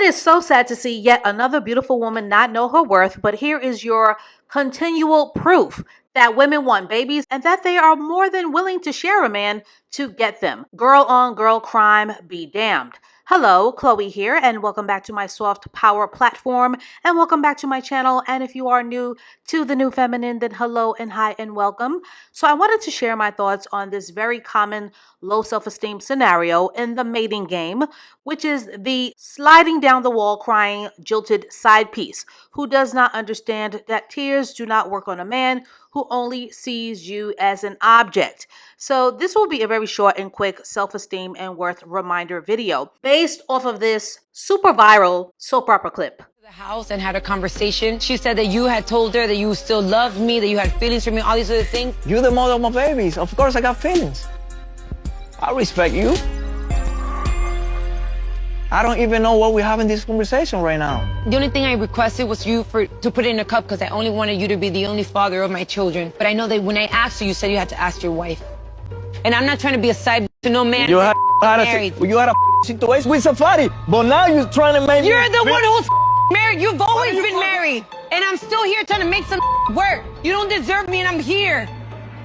is so sad to see yet another beautiful woman not know her worth, but here is your continual proof that women want babies and that they are more than willing to share a man to get them. Girl on girl crime be damned. Hello, Chloe here, and welcome back to my soft power platform, and welcome back to my channel. And if you are new to the New Feminine, then hello and hi and welcome. So I wanted to share my thoughts on this very common low self-esteem scenario in the mating game, which is the sliding down the wall crying jilted side piece who does not understand that tears do not work on a man who only sees you as an object. So this will be a very short and quick self-esteem and worth reminder video based off of this super viral soap opera clip. The house and had a conversation. She said that you had told her that you still loved me, that you had feelings for me, all these other things. You're the mother of my babies. Of course I got feelings. I respect you. I don't even know why we're having this conversation right now. The only thing I requested was you to put it in a cup because I only wanted you to be the only father of my children. But I know that when I asked you, you said you had to ask your wife. And I'm not trying to be a side to no man. You had a situation with Safari, but now you're trying to make me... You're the one who's married. You've always been married. And I'm still here trying to make some work. You don't deserve me and I'm here.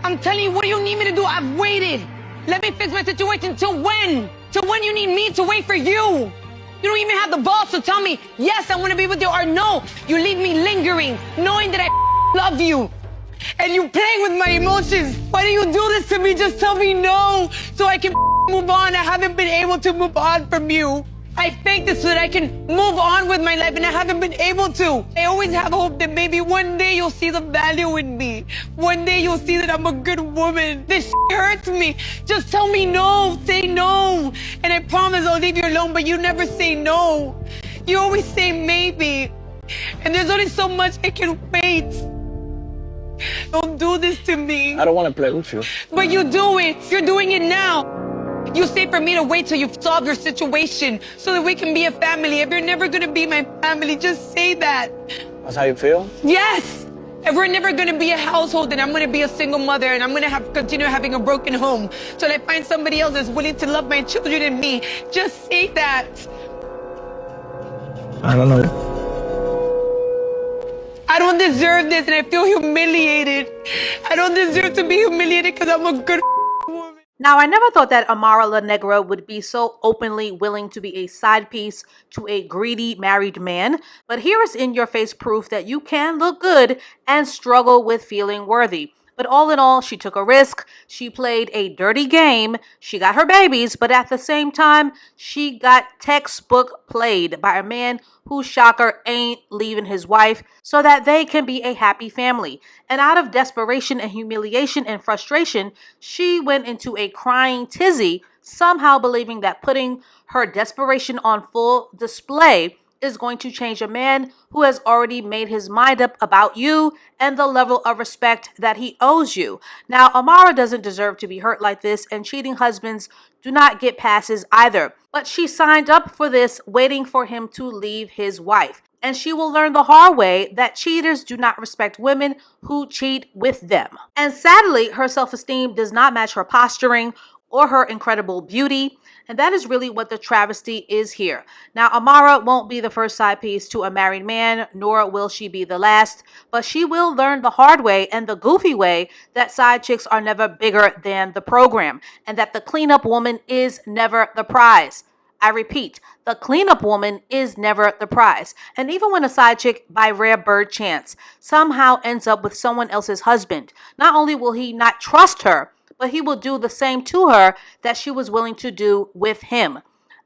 I'm telling you, what do you need me to do? I've waited. Let me fix my situation till when? Till when you need me to wait for you? You don't even have the balls to tell me, yes, I want to be with you, or no. You leave me lingering, knowing that I love you. And you play with my emotions. Why do you do this to me? Just tell me no, so I can move on. I haven't been able to move on from you. I faked this so that I can move on with my life, and I haven't been able to. I always have hope that maybe one day you'll see the value in me. One day you'll see that I'm a good woman. This hurts me. Just tell me no. Say no. And I promise I'll leave you alone, but you never say no. You always say maybe. And there's only so much I can wait. Don't do this to me. I don't want to play with you. But you do it. You're doing it now. You say for me to wait till you've solved your situation so that we can be a family. If you're never going to be my family, just say that. That's how you feel? Yes. If we're never going to be a household, then I'm going to be a single mother and I'm going to continue having a broken home till I find somebody else that's willing to love my children and me. Just say that. I don't know. I don't deserve this and I feel humiliated. I don't deserve to be humiliated because I'm a good woman. Now, I never thought that Amara La Negra would be so openly willing to be a side piece to a greedy married man, but here is in-your-face proof that you can look good and struggle with feeling worthy. But all in all, she took a risk, she played a dirty game, she got her babies, but at the same time, she got textbook played by a man who, shocker, ain't leaving his wife so that they can be a happy family. And out of desperation and humiliation and frustration, she went into a crying tizzy, somehow believing that putting her desperation on full display is going to change a man who has already made his mind up about you and the level of respect that he owes you. Now, Amara doesn't deserve to be hurt like this, and cheating husbands do not get passes either. But she signed up for this waiting for him to leave his wife. And she will learn the hard way that cheaters do not respect women who cheat with them. And sadly, her self-esteem does not match her posturing or her incredible beauty. And that is really what the travesty is here. Now, Amara won't be the first side piece to a married man, nor will she be the last, but she will learn the hard way and the goofy way that side chicks are never bigger than the program, and that the cleanup woman is never the prize. I repeat, the cleanup woman is never the prize. And even when a side chick, by rare bird chance, somehow ends up with someone else's husband, not only will he not trust her, but he will do the same to her that she was willing to do with him.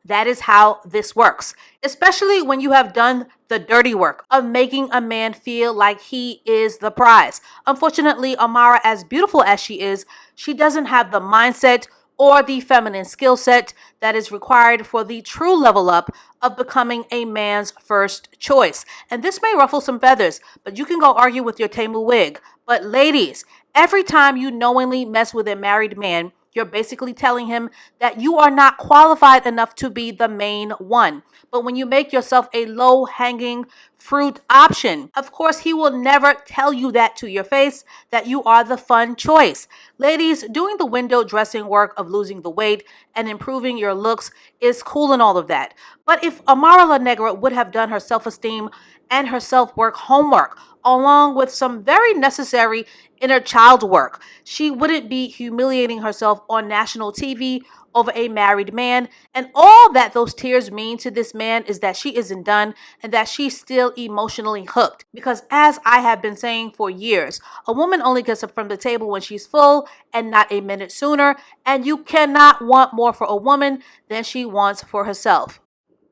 That is how this works, especially when you have done the dirty work of making a man feel like he is the prize. Unfortunately, Amara, as beautiful as she is, she doesn't have the mindset or the feminine skill set that is required for the true level up of becoming a man's first choice. And this may ruffle some feathers, but you can go argue with your Temu wig. But ladies, every time you knowingly mess with a married man, you're basically telling him that you are not qualified enough to be the main one. But when you make yourself a low-hanging fruit option, of course, he will never tell you that to your face, that you are the fun choice. Ladies, doing the window dressing work of losing the weight and improving your looks is cool and all of that. But if Amara La Negra would have done her self-esteem and her self-work homework, along with some very necessary inner child work, she wouldn't be humiliating herself on national TV over a married man. And all that those tears mean to this man is that she isn't done and that she's still emotionally hooked. Because as I have been saying for years, a woman only gets up from the table when she's full and not a minute sooner. And you cannot want more for a woman than she wants for herself.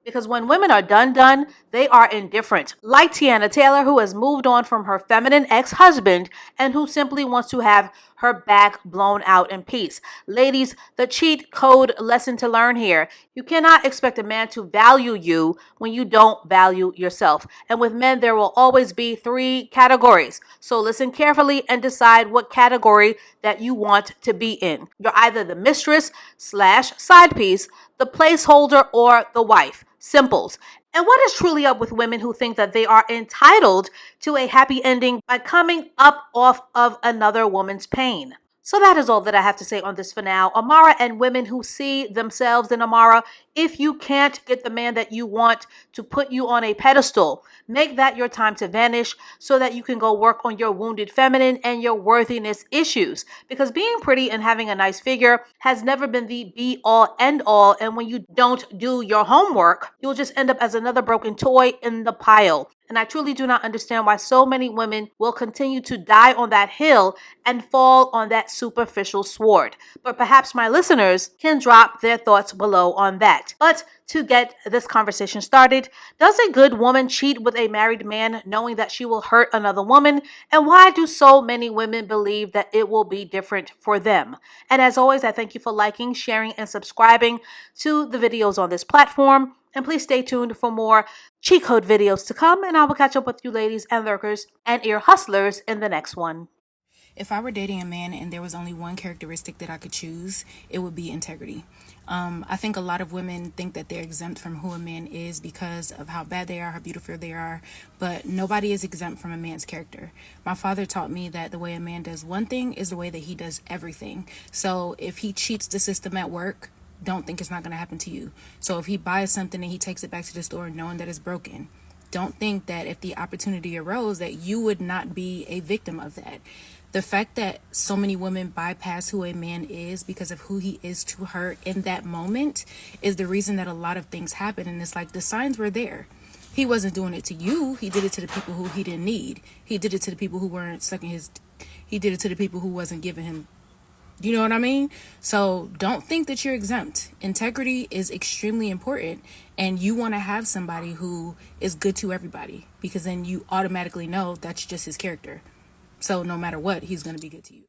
Because when women are done, they are indifferent. Like Tiana Taylor, who has moved on from her feminine ex-husband and who simply wants to have her back blown out in peace. Ladies, the cheat code lesson to learn here. You cannot expect a man to value you when you don't value yourself. And with men, there will always be 3 categories. So listen carefully and decide what category that you want to be in. You're either the mistress / side piece, the placeholder, or the wife. Simples. And what is truly up with women who think that they are entitled to a happy ending by coming up off of another woman's pain? So that is all that I have to say on this for now. Amara and women who see themselves in Amara, if you can't get the man that you want to put you on a pedestal, make that your time to vanish so that you can go work on your wounded feminine and your worthiness issues. Because being pretty and having a nice figure has never been the be all end all. And when you don't do your homework, you'll just end up as another broken toy in the pile. And I truly do not understand why so many women will continue to die on that hill and fall on that superficial sword. But perhaps my listeners can drop their thoughts below on that. But to get this conversation started, does a good woman cheat with a married man knowing that she will hurt another woman? And why do so many women believe that it will be different for them? And as always, I thank you for liking, sharing, and subscribing to the videos on this platform. And please stay tuned for more cheat code videos to come. And I will catch up with you ladies and lurkers and ear hustlers in the next one. If I were dating a man and there was only one characteristic that I could choose, it would be integrity. I think a lot of women think that they're exempt from who a man is because of how bad they are, how beautiful they are, but nobody is exempt from a man's character. My father taught me that the way a man does one thing is the way that he does everything. So if he cheats the system at work, don't think it's not going to happen to you. So if he buys something and he takes it back to the store knowing that it's broken, don't think that if the opportunity arose that you would not be a victim of that. The fact that so many women bypass who a man is because of who he is to her in that moment is the reason that a lot of things happen. And it's like the signs were there. He wasn't doing it to you. He did it to the people who he didn't need. He did it to the people who weren't sucking his... He did it to the people who wasn't giving him... You know what I mean? So don't think that you're exempt. Integrity is extremely important, and you want to have somebody who is good to everybody because then you automatically know that's just his character. So no matter what, he's going to be good to you.